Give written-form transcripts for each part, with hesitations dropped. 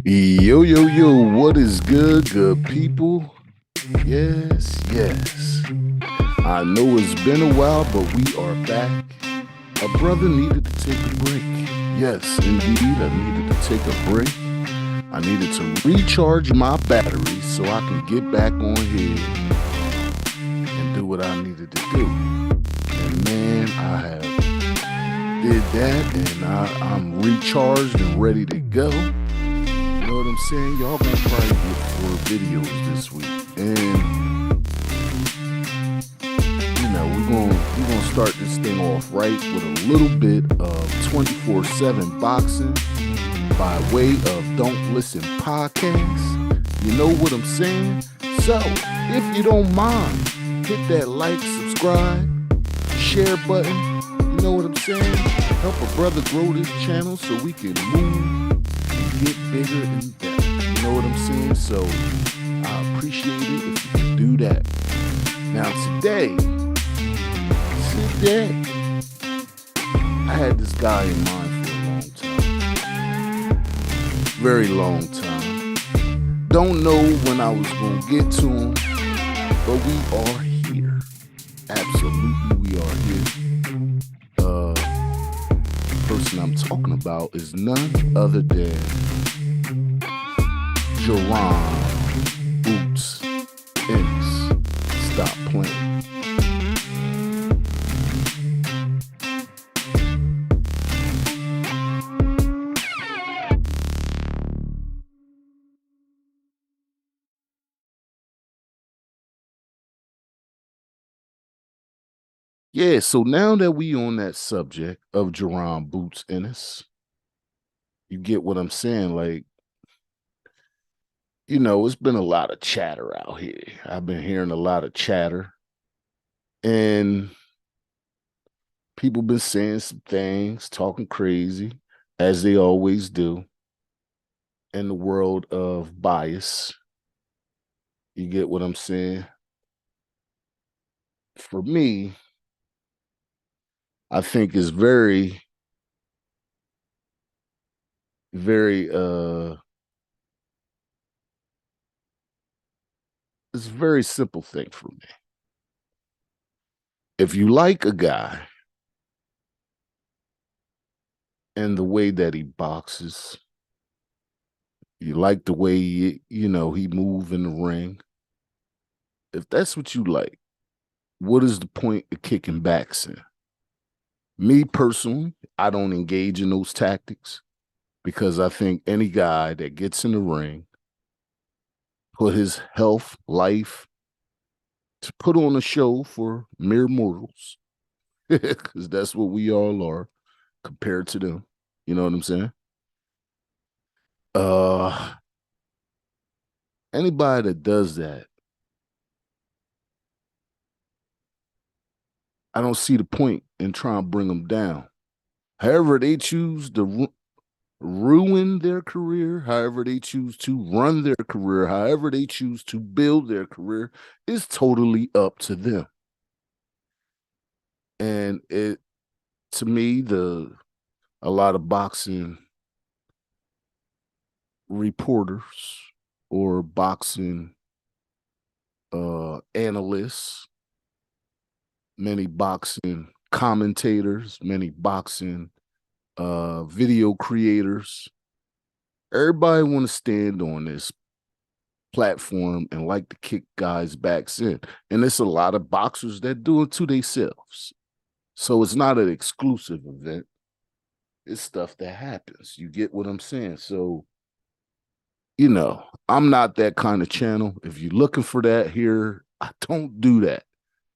Yo, yo, yo, what is good, good people? Yes, yes. I know it's been a while, but we are back. A brother needed to take a break. Yes, indeed, I needed to take a break. I needed to recharge my batteries so I can get back on here and do what I needed to do. And man, I have did that, and I'm recharged and ready to go. You know what I'm saying? Y'all gonna probably get 4 videos this week. And we're gonna start this thing off right with a little bit of 24/7 boxing by way of Don't Listen podcast. You know what I'm saying? So if you don't mind, hit that like, subscribe, share button. You know what I'm saying? Help a brother grow this channel so we can move get bigger and better. You know what I'm saying? So I appreciate it if you can do that. Now today, I had this guy in mind for a long time. Very long time. Don't know when I was going to get to him, but we are here. Absolutely, we are here. Person I'm talking about is none other than Jaron Boots Ennis. Stop playing. Yeah, so now that we on that subject of Jaron Boots Ennis, you get what I'm saying? Like, it's been a lot of chatter out here. I've been hearing a lot of chatter, and people been saying some things, talking crazy, as they always do in the world of bias. You get what I'm saying? For me, I think it's very, very, it's a very simple thing for me. If you like a guy and the way that he boxes, you like the way he move in the ring. If that's what you like, what is the point of kicking backs in? Me personally, I don't engage in those tactics because I think any guy that gets in the ring, put his health, life to put on a show for mere mortals, because that's what we all are compared to them. You know what I'm saying? Uh, Anybody that does that, I don't see the point in trying to bring them down. However, they choose to ruin their career, however they choose to run their career, however they choose to build their career, is totally up to them. And to me, a lot of boxing reporters or boxing analysts, many boxing commentators, many boxing video creators, everybody want to stand on this platform and like to kick guys' backs in. And it's a lot of boxers that do it to themselves. So it's not an exclusive event. It's stuff that happens. You get what I'm saying? So, I'm not that kind of channel. If you're looking for that here, I don't do that.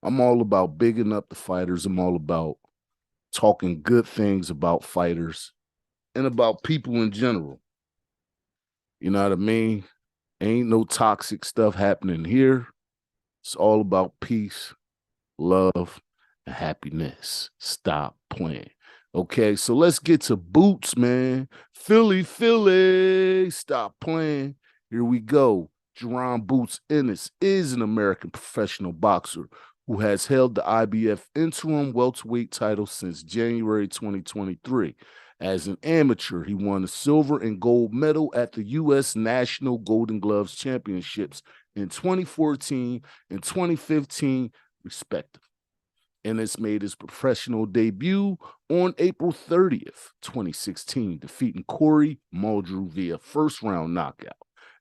I'm all about bigging up the fighters. I'm all about talking good things about fighters and about people in general. You know what I mean? Ain't no toxic stuff happening here. It's all about peace, love, and happiness. Stop playing. Okay, so let's get to Boots, man. Philly, Philly. Stop playing. Here we go. Jaron Boots Ennis is an American professional boxer who has held the IBF interim welterweight title since January 2023. As an amateur, he won a silver and gold medal at the U.S. National Golden Gloves Championships in 2014 and 2015, respectively. Ennis made his professional debut on April 30th, 2016, defeating Corey Muldrew via first-round knockout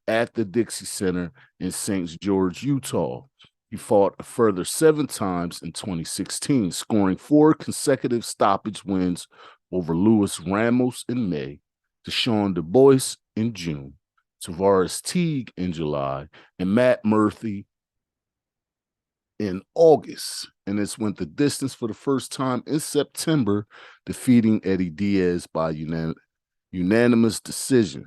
at the Dixie Center in St. George, Utah. He fought a further 7 times in 2016, scoring 4 consecutive stoppage wins over Luis Ramos in May, Deshaun Du Bois in June, Tavares Teague in July, and Matt Murphy in August. And this went the distance for the first time in September, defeating Eddie Diaz by unanimous decision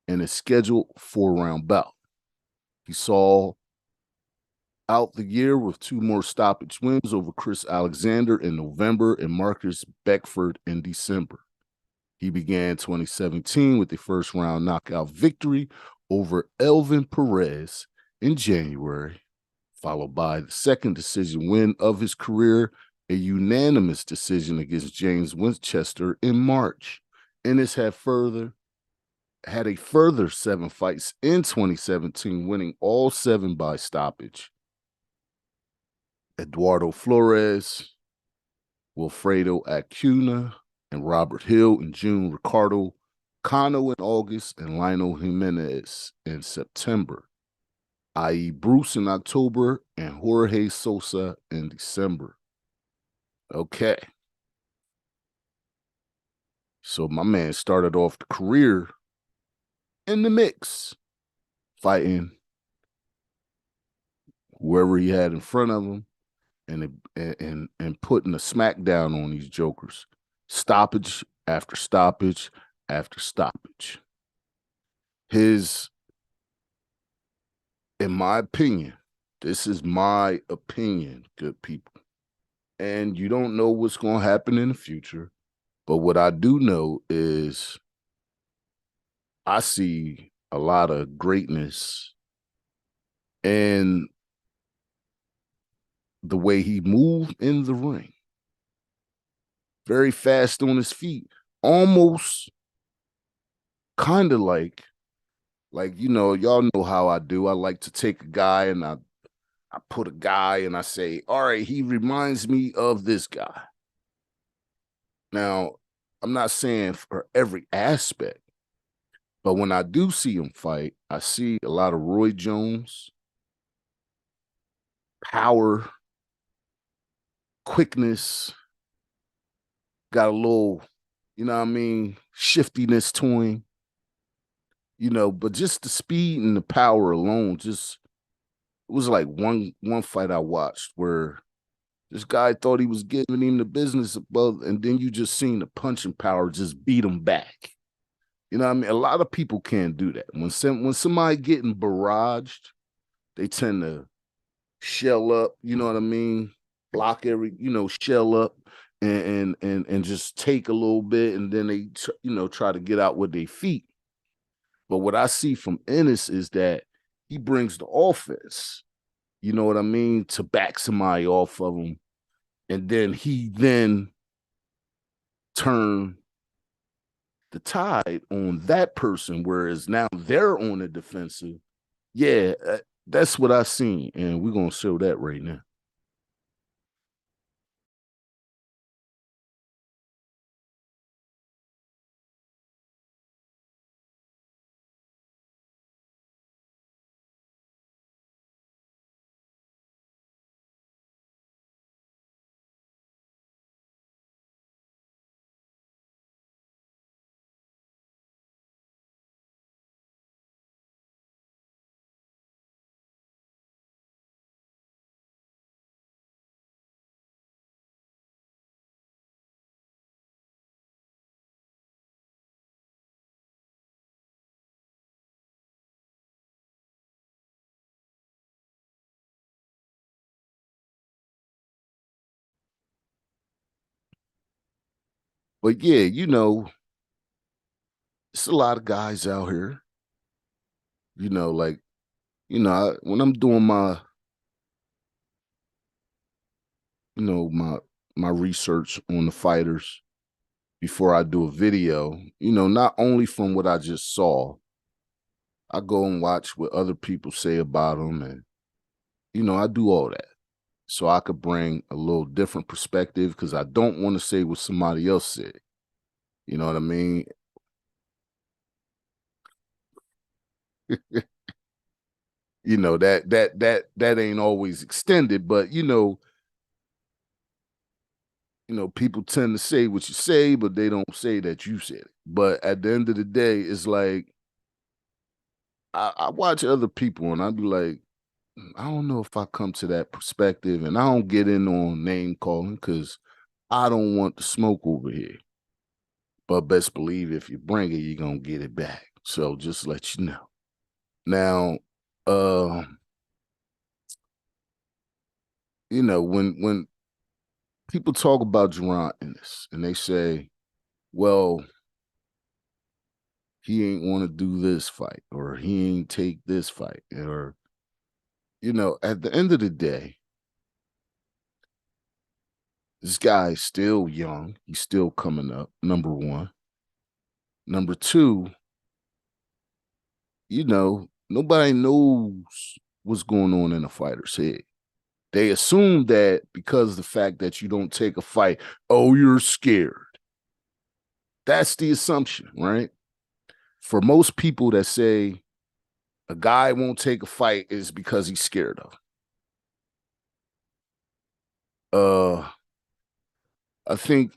in a scheduled 4-round bout. He saw out the year with 2 more stoppage wins over Chris Alexander in November and Marcus Beckford in December. He began 2017 with a first-round knockout victory over Elvin Perez in January, followed by the second decision win of his career, a unanimous decision against James Winchester in March. Ennis had a further 7 fights in 2017, winning all 7 by stoppage. Eduardo Flores, Wilfredo Acuna, and Robert Hill in June, Ricardo Cano in August, and Lionel Jimenez in September, i.e. Bruce in October and Jorge Sosa in December. Okay. So my man started off the career in the mix, fighting whoever he had in front of him and putting a smackdown on these jokers. Stoppage after stoppage after stoppage. In my opinion, this is my opinion, good people. And you don't know what's going to happen in the future. But what I do know is I see a lot of greatness in the way he moved in the ring. Very fast on his feet. Almost kind of like, y'all know how I do. I like to take a guy and I put a guy and I say, all right, he reminds me of this guy. Now, I'm not saying for every aspect, but when I do see him fight, I see a lot of Roy Jones, power, quickness, got a little, shiftiness to him, but just the speed and the power alone, it was like one fight I watched where this guy thought he was giving him the business above, and then you just seen the punching power just beat him back. You know what I mean? A lot of people can't do that. When somebody getting barraged, they tend to shell up, you know what I mean? Block shell up and just take a little bit, and then they try to get out with their feet. But what I see from Ennis is that he brings the offense, you know what I mean, to back somebody off of him. And then he turn the tide on that person, whereas now they're on the defensive. Yeah, that's what I seen, and we're going to show that right now. But yeah, it's a lot of guys out here, when I'm doing my, my research on the fighters, before I do a video, not only from what I just saw, I go and watch what other people say about them. And, I do all that so I could bring a little different perspective because I don't want to say what somebody else said. You know what I mean? that ain't always extended, but people tend to say what you say, but they don't say that you said it. But at the end of the day, it's like I watch other people and I be like, I don't know if I come to that perspective, and I don't get in on name calling because I don't want the smoke over here. But best believe if you bring it, you're gonna get it back. So just let you know. Now, when people talk about Jaron Ennis and they say, well, he ain't want to do this fight or he ain't take this fight, or at the end of the day, this guy's still young. He's still coming up, number one. Number two, nobody knows what's going on in a fighter's head. They assume that because of the fact that you don't take a fight, oh, you're scared. That's the assumption, right? For most people that say a guy won't take a fight is because he's scared of. I think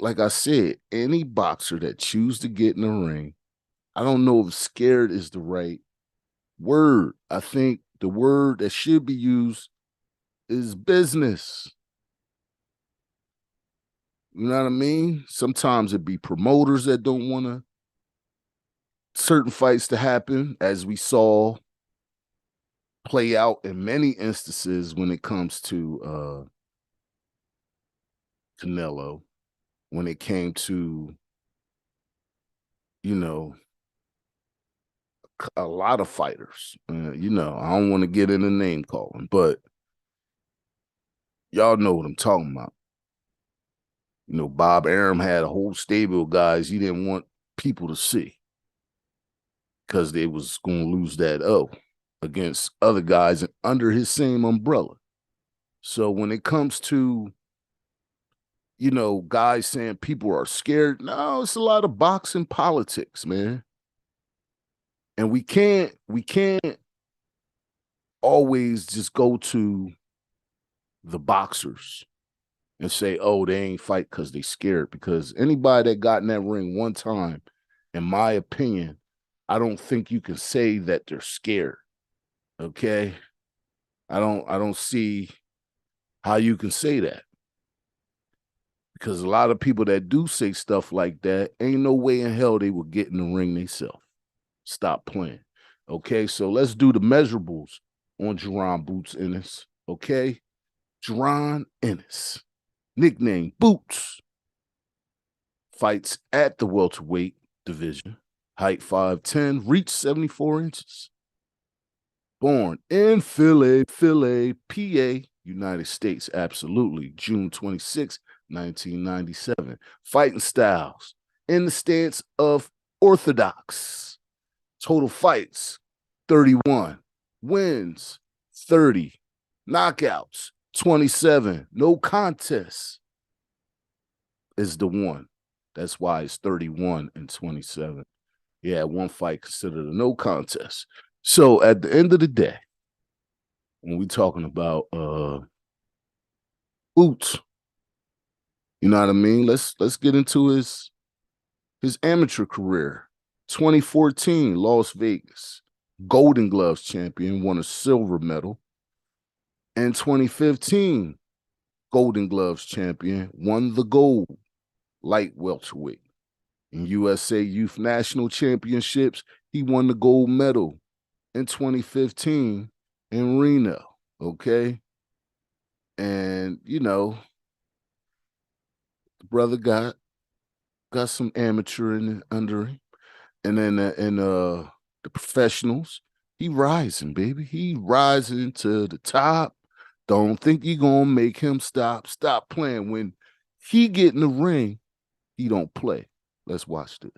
like I said, any boxer that chooses to get in the ring, I don't know if scared is the right word. I think the word that should be used is business. You know what I mean? Sometimes it be promoters that don't want certain fights to happen, as we saw play out in many instances when it comes to Canelo, when it came to, a lot of fighters. I don't want to get into name calling, but y'all know what I'm talking about. Bob Arum had a whole stable of guys he didn't want people to see because they was going to lose that against other guys under his same umbrella. So when it comes to, guys saying people are scared, no, it's a lot of boxing politics, man. And we can't always just go to the boxers and say, oh, they ain't fight because they scared. Because anybody that got in that ring one time, in my opinion, I don't think you can say that they're scared. Okay? I don't see how you can say that. Because a lot of people that do say stuff like that, ain't no way in hell they would get in the ring themselves. Stop playing. Okay, so let's do the measurables on Jaron Boots Ennis. Okay? Jaron Ennis, nickname Boots, fights at the welterweight division, height 5'10", reach 74 inches. Born in Philly, PA, United States, absolutely, June 26, 1997. Fighting styles, in the stance of orthodox. Total fights, 31. Wins, 30. Knockouts, 27. No contests is the one. That's why it's 31 and 27. Yeah, one fight considered a no contest. So at the end of the day, when we talking about Boots, you know what I mean? Let's get into his amateur career. 2014, Las Vegas, Golden Gloves champion, won a silver medal. And 2015, Golden Gloves champion, won the gold light welterweight. In USA Youth National Championships, he won the gold medal in 2015 in Reno. Okay. And, the brother got some amateur under him. And then in the professionals, he rising, baby. He rising to the top. Don't think you're gonna make him stop. Stop playing. When he get in the ring, He don't play. Let's watch this.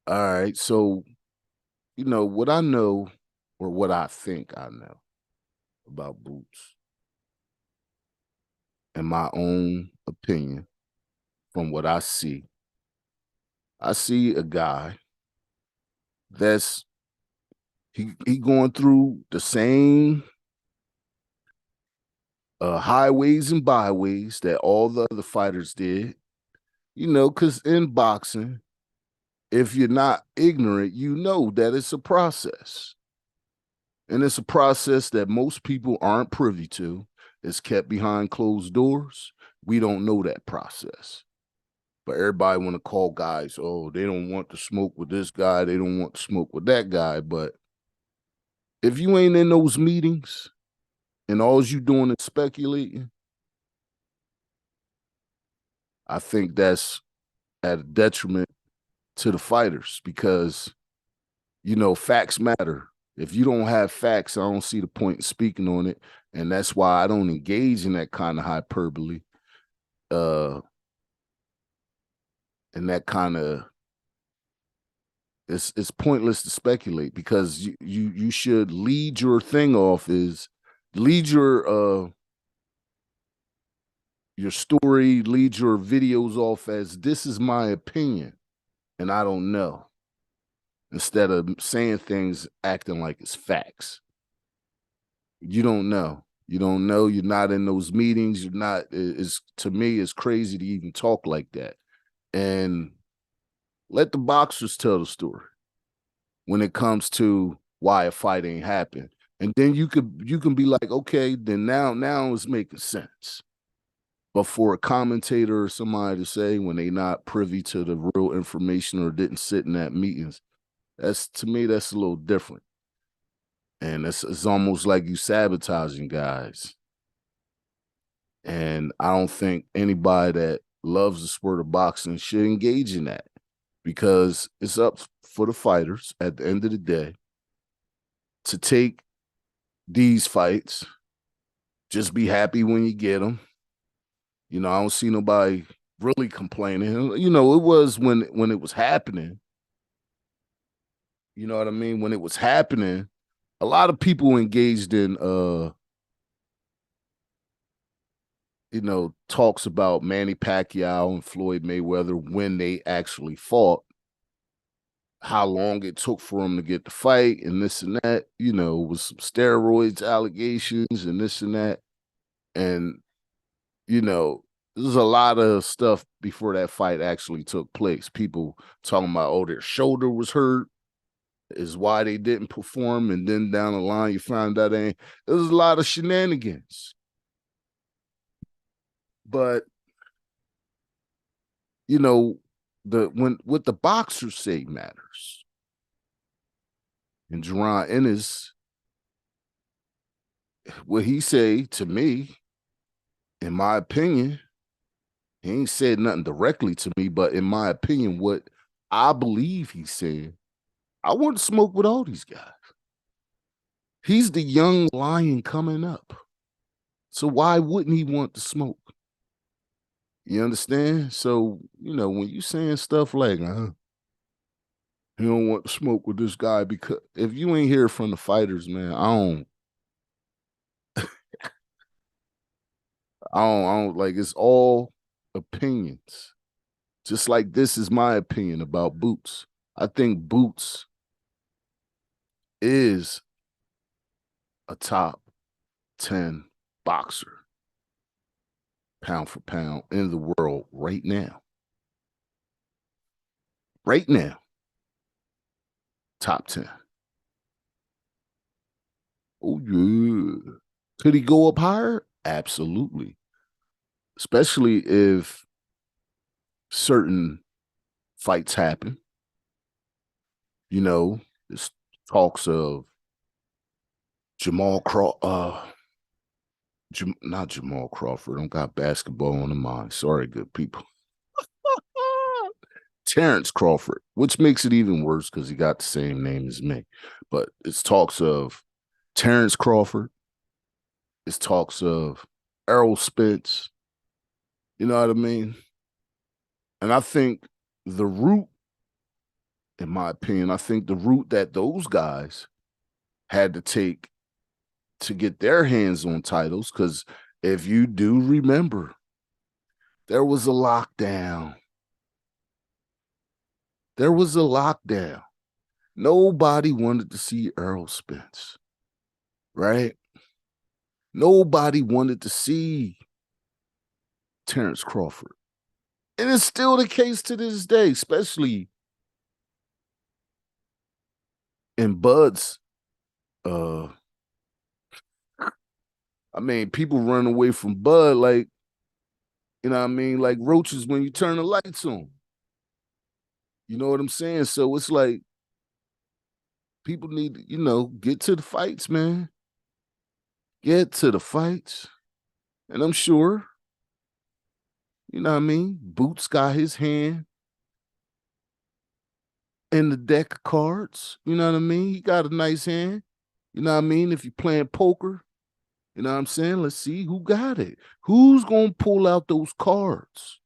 All right. So, what I know or what I think I know about Boots, in my own opinion, from what I see a guy that's he going through the same highways and byways that all the other fighters did. Because in boxing, if you're not ignorant, you know that it's a process. And it's a process that most people aren't privy to. It's kept behind closed doors. We don't know that process. But everybody want to call guys, oh, they don't want to smoke with this guy. They don't want to smoke with that guy. But if you ain't in those meetings and all you doing is speculating, I think that's at a detriment to the fighters because, facts matter. If you don't have facts, I don't see the point in speaking on it. And that's why I don't engage in that kind of hyperbole. Uh, and that kind of it's pointless to speculate because you should lead your thing off is lead your story, lead your videos off as this is my opinion and I don't know, instead of saying things acting like it's facts. You don't know. You don't know. You're not in those meetings. You're not. It's to me, it's crazy to even talk like that. And let the boxers tell the story when it comes to why a fight ain't happened. And then you can be like, okay, then now it's making sense. But for a commentator or somebody to say when they not privy to the real information or didn't sit in that meetings, that's to me that's a little different. And it's almost like you sabotaging guys. And I don't think anybody that loves the sport of boxing should engage in that because it's up for the fighters at the end of the day to take these fights. Just be happy when you get them. I don't see nobody really complaining. It was when it was happening. You know what I mean? When it was happening, a lot of people engaged in talks about Manny Pacquiao and Floyd Mayweather when they actually fought, how long it took for them to get the fight and this and that, with some steroids allegations and this and that. And, there's a lot of stuff before that fight actually took place. People talking about, oh, their shoulder was hurt is why they didn't perform. And then down the line, you find out there's a lot of shenanigans. But, what the boxers say matters. And Jaron Ennis what he say to me, in my opinion, he ain't said nothing directly to me, but in my opinion, what I believe he said, I want to smoke with all these guys. He's the young lion coming up. So why wouldn't he want to smoke? You understand? So, when you saying stuff like, he don't want to smoke with this guy, because if you ain't hear from the fighters, man, I don't like, it's all opinions. Just like this is my opinion about Boots. I think Boots is a top 10 boxer, pound for pound, in the world right now. Right now, top 10. Oh, yeah. Could he go up higher? Absolutely. Especially if certain fights happen. There's talks of Jamal Crawford, not Jamal Crawford. I don't got basketball on the mind. Sorry, good people. Terrence Crawford, which makes it even worse because he got the same name as me. But it's talks of Terrence Crawford. It's talks of Errol Spence. You know what I mean? And I think the route, in my opinion, I think the route that those guys had to take to get their hands on titles, because if you do remember, there was a lockdown. There was a lockdown. Nobody wanted to see Errol Spence, right? Nobody wanted to see Terrence Crawford. And it's still the case to this day, especially in Bud's people run away from Bud like, like roaches when you turn the lights on. You know what I'm saying? So it's like people need to, get to the fights, man. Get to the fights. And I'm sure, Boots got his hand in the deck of cards. You know what I mean? He got a nice hand. You know what I mean? If you're playing poker, you know what I'm saying? Let's see who got it. Who's going to pull out those cards?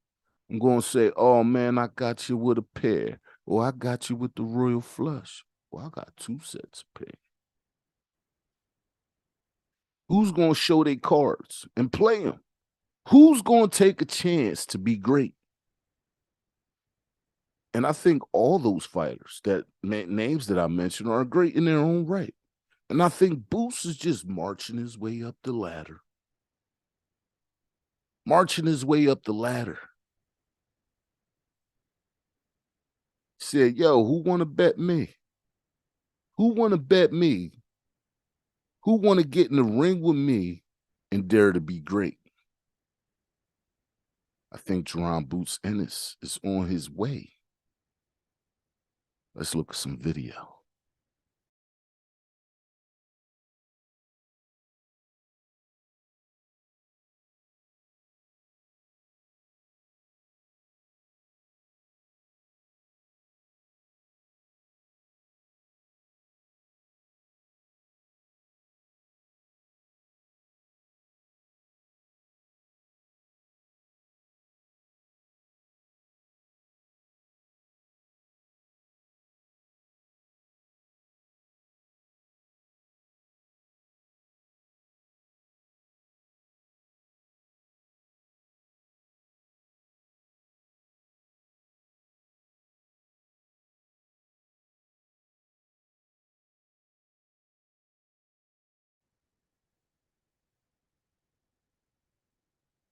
I'm going to say, oh, man, I got you with a pair. Or I got you with the royal flush. Well, I got two sets of pairs. Who's going to show their cards and play them? Who's going to take a chance to be great? And I think all those fighters, that names that I mentioned, are great in their own right. And I think Boots is just marching his way up the ladder. Marching his way up the ladder. Said, yo, who want to bet me? Who want to bet me? Who want to get in the ring with me and dare to be great? I think Jaron Boots Ennis is on his way. Let's look at some video.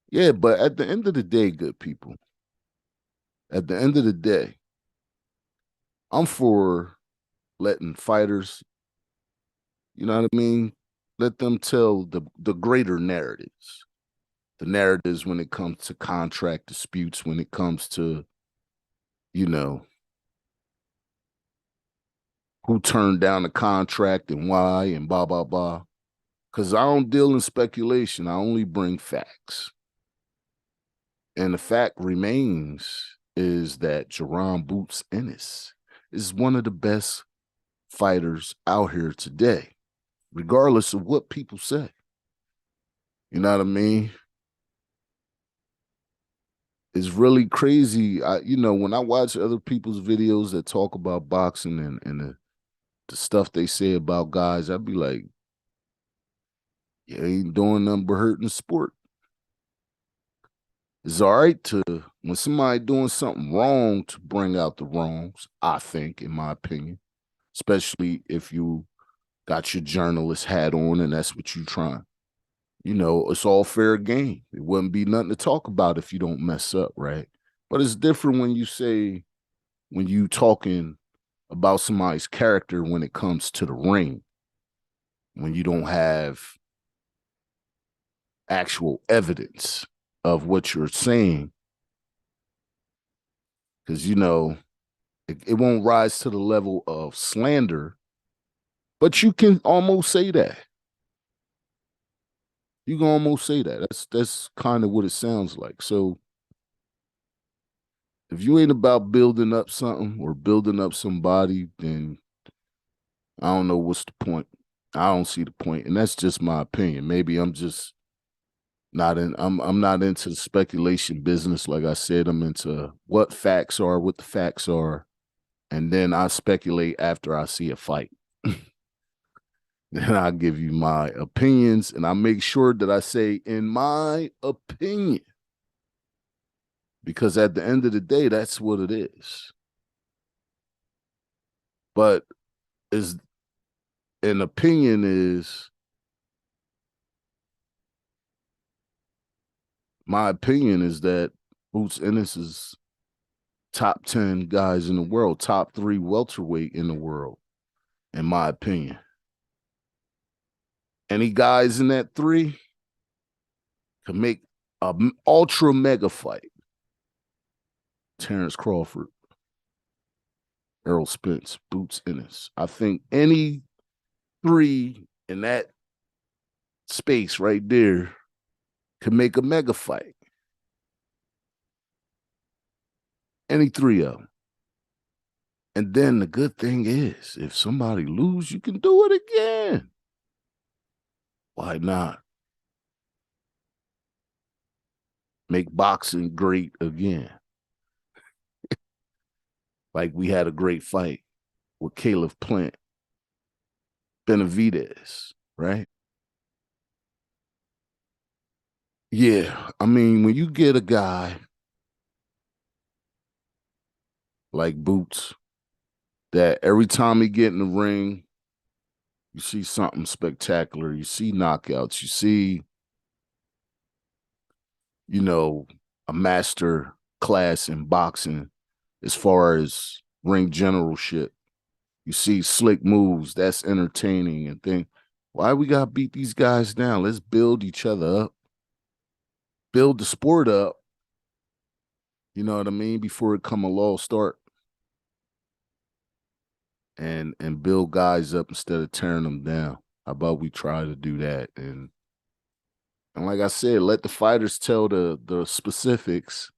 Yeah, but at the end of the day, good people, at the end of the day, I'm for letting fighters, you know what I mean? Let them tell the greater narratives. The narratives when it comes to contract disputes, when it comes to, you know, who turned down the contract and why and blah, blah, blah. because I don't deal in speculation. I only bring facts. And the fact remains is that Jaron Boots Ennis is one of the best fighters out here today, regardless of what people say. You know what I mean? It's really crazy. When I watch other people's videos that talk about boxing and the stuff they say about guys, I'd be like, you ain't doing nothing but hurting the sport. It's all right to, when somebody doing something wrong, to bring out the wrongs, I think, in my opinion, especially if you got your journalist hat on and that's what you're trying. It's all fair game. It wouldn't be nothing to talk about if you don't mess up, right? But it's different when you talking about somebody's character when it comes to the ring, when you don't have actual evidence of what you're saying. Because, it won't rise to the level of slander, but you can almost say that. You can almost say that. That's kind of what it sounds like. So if you ain't about building up something or building up somebody, then I don't know what's the point. I don't see the point. And that's just my opinion. Maybe I'm just not in I'm not into the speculation business. Like I said, I'm into what facts are, what the facts are, and then I speculate after I see a fight. Then I give you my opinions, and I make sure that I say, in my opinion, because at the end of the day, that's what it is. But is an opinion is my opinion is that Boots Ennis is top 10 guys in the world, top 3 welterweight in the world, in my opinion. Any guys in that 3 can make an ultra mega fight. Terrence Crawford, Errol Spence, Boots Ennis. I think any 3 in that space right there can make a mega fight. Any 3 of them. And then the good thing is, if somebody lose, you can do it again. Why not? Make boxing great again. Like we had a great fight with Caleb Plant, Benavidez, right? Yeah, I mean, when you get a guy like Boots that every time he get in the ring, you see something spectacular. You see knockouts. You see, a master class in boxing as far as ring generalship. You see slick moves. That's entertaining and think, why we got to beat these guys down? Let's build each other up, build the sport up. You know what I mean? Before it come a low start. And build guys up instead of tearing them down. How about we try to do that? And like I said, let the fighters tell the specifics,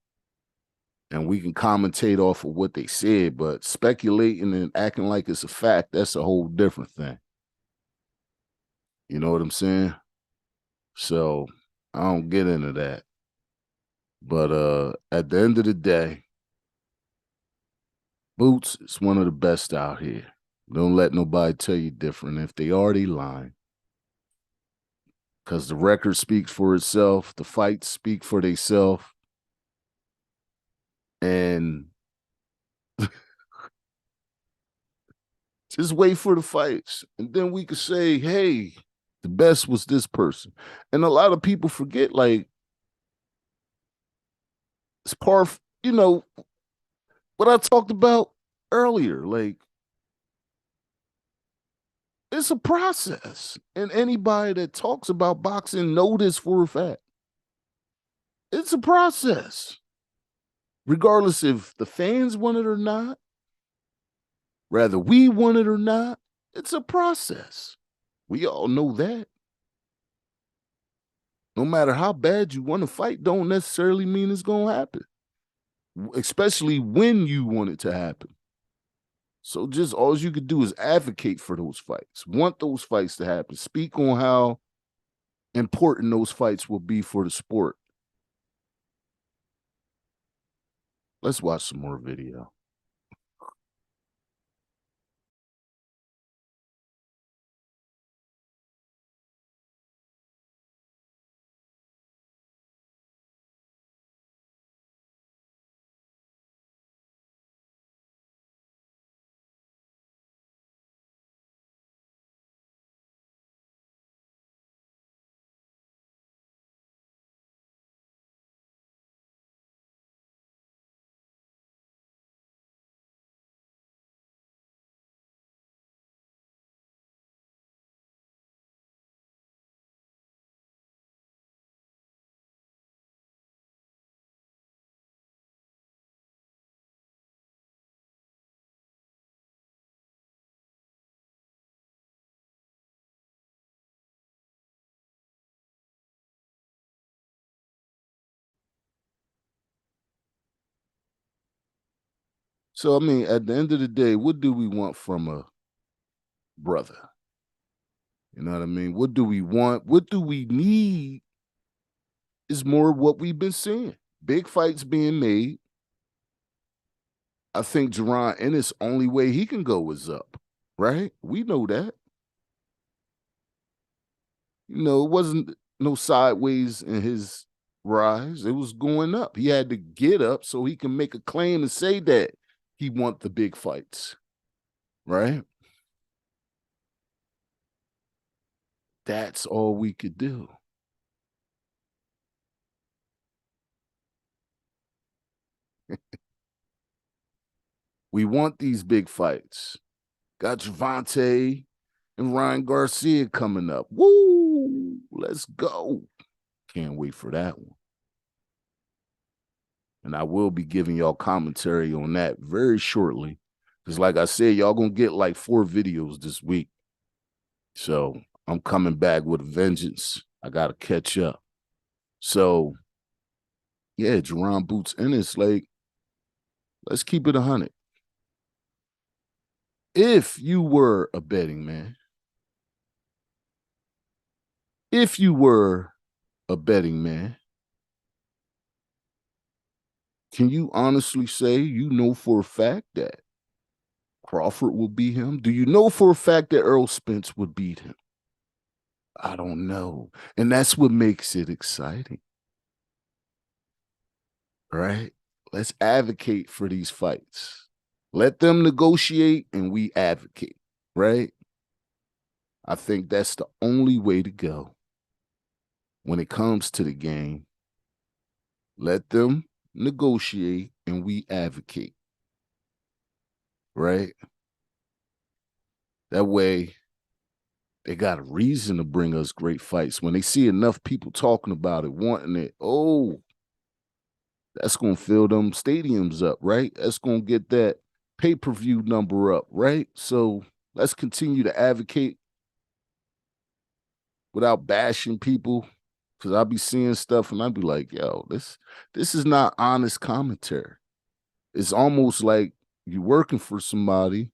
and we can commentate off of what they said. But speculating and acting like it's a fact, that's a whole different thing. You know what I'm saying? So I don't get into that. But at the end of the day, Boots is one of the best out here. Don't let nobody tell you different. If they already lying, because the record speaks for itself, the fights speak for themselves, and just wait for the fights, and then we could say, hey, the best was this person. And a lot of people forget, like, it's part of, what I talked about earlier. Like, it's a process. And anybody that talks about boxing know this for a fact. It's a process. Regardless if the fans want it or not, rather we want it or not, it's a process. We all know that. No matter how bad you want to fight, don't necessarily mean it's going to happen, especially when you want it to happen. So just all you could do is advocate for those fights, want those fights to happen, speak on how important those fights will be for the sport. Let's watch some more video. So, I mean, at the end of the day, what do we want from a brother? You know what I mean? What do we want? What do we need is more what we've been seeing. Big fights being made. I think Jaron Ennis, only way he can go is up, right? We know that. You know, it wasn't no sideways in his rise. It was going up. He had to get up so he can make a claim and say that he want the big fights, right? That's all we could do. We want these big fights. Got Javante and Ryan Garcia coming up. Woo! Let's go. Can't wait for that one. And I will be giving y'all commentary on that very shortly. Because, like I said, y'all gonna get like 4 videos this week. So I'm coming back with a vengeance. I gotta catch up. So yeah, Jaron Boots Ennis, like, let's keep it 100. If you were a betting man, if you were a betting man, can you honestly say you know for a fact that Crawford will beat him? Do you know for a fact that Errol Spence would beat him? I don't know. And that's what makes it exciting, right? Let's advocate for these fights. Let them negotiate and we advocate, right? I think that's the only way to go when it comes to the game. Let them negotiate and we advocate, right? That way, they got a reason to bring us great fights. When they see enough people talking about it, wanting it, oh, that's going to fill them stadiums up, right? That's going to get that pay-per-view number up, right? So let's continue to advocate without bashing people, because I'll be seeing stuff and I'll be like, yo, this is not honest commentary. It's almost like you're working for somebody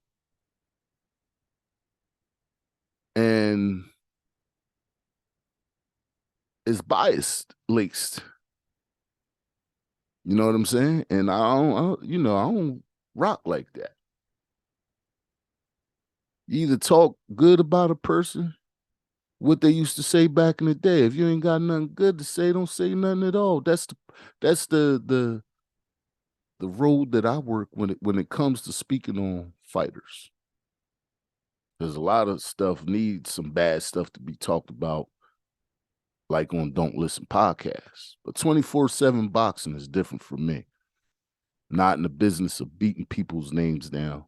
and it's biased laced. You know what I'm saying? And I don't rock like that. You either talk good about a person, what they used to say back in the day. If you ain't got nothing good to say, don't say nothing at all. That's the road that I work when it comes to speaking on fighters. There's a lot of stuff needs some bad stuff to be talked about, like on Don't Listen podcasts. But 24/7 boxing is different for me. Not in the business of beating people's names down.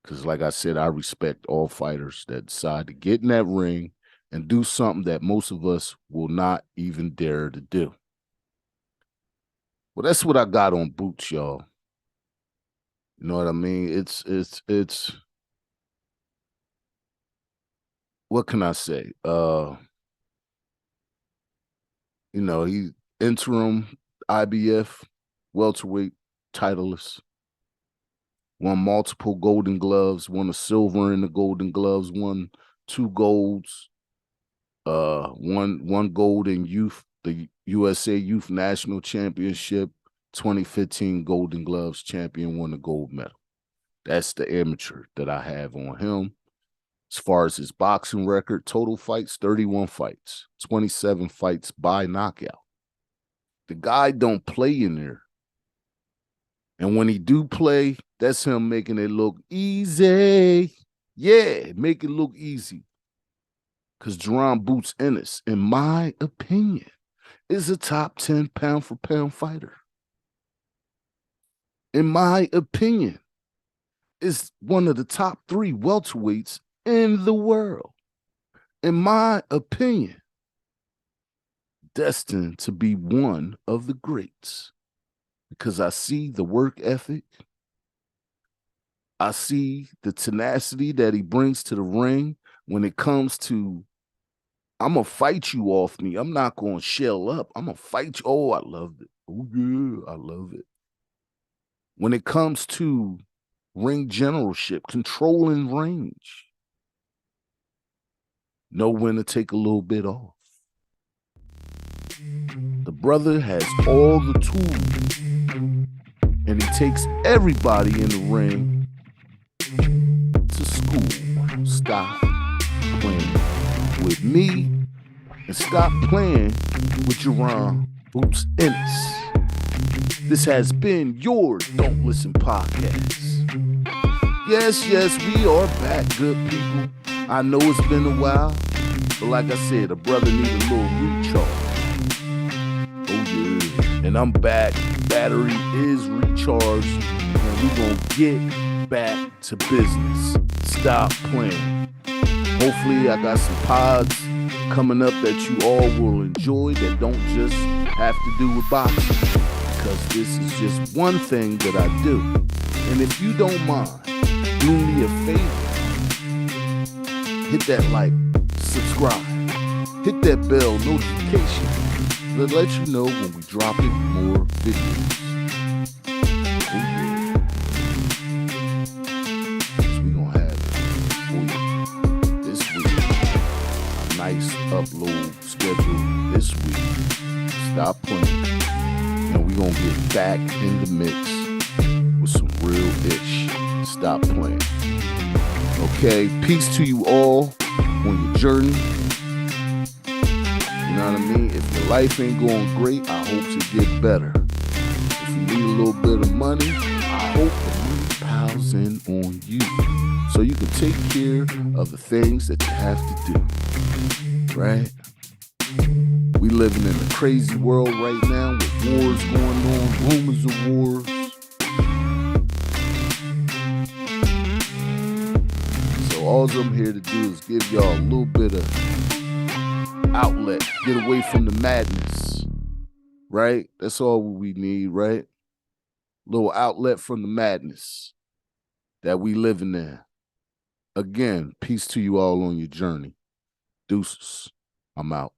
Because, like I said, I respect all fighters that decide to get in that ring and do something that most of us will not even dare to do. Well, that's what I got on Boots, y'all. You know what I mean? It's what can I say? He interim IBF welterweight titleist, won multiple Golden Gloves, won a silver in the Golden Gloves, won 2 golds, one gold in the USA Youth National Championship, 2015 Golden Gloves champion, won the gold medal. That's the amateur that I have on him. As far as his boxing record, total fights, 31 fights, 27 fights by knockout. The guy don't play in there. And when he do play, that's him making it look easy. Yeah, make it look easy. Because Jaron Ennis, in my opinion, is a top 10 pound-for-pound fighter. In my opinion, is one of the top 3 welterweights in the world. In my opinion, destined to be one of the greats. Because I see the work ethic. I see the tenacity that he brings to the ring when it comes to, I'm going to fight you off me. I'm not going to shell up. I'm going to fight you. Oh, I love it. Oh, yeah, I love it. When it comes to ring generalship, controlling range, know when to take a little bit off. The brother has all the tools, and he takes everybody in the ring to school. Stop playing with me and stop playing with Jaron Ennis. This has been your Don't Listen podcast. Yes, we are back, good people. I know it's been a while, but like I said, a brother need a little recharge. Oh yeah, and I'm back. Battery is recharged, and we're gonna get back to business. Stop playing. Hopefully, I got some pods coming up that you all will enjoy that don't just have to do with boxing, because this is just one thing that I do. And if you don't mind, do me a favor. Hit that like, subscribe, hit that bell notification to let you know when we dropping more videos. Oh yeah. So we gonna have it this week. A nice upload schedule this week. Stop playing. And we gonna get back in the mix with some real ish. Stop playing. Okay, peace to you all on your journey. You know what I mean? If your life ain't going great, I hope to get better. If you need a little bit of money, I hope the money piles in on you so you can take care of the things that you have to do. Right? We living in a crazy world right now with wars going on, rumors of wars. All I'm here to do is give y'all a little bit of outlet, get away from the madness, right? That's all we need, right? Little outlet from the madness that we living in. Again, peace to you all on your journey. Deuces. I'm out.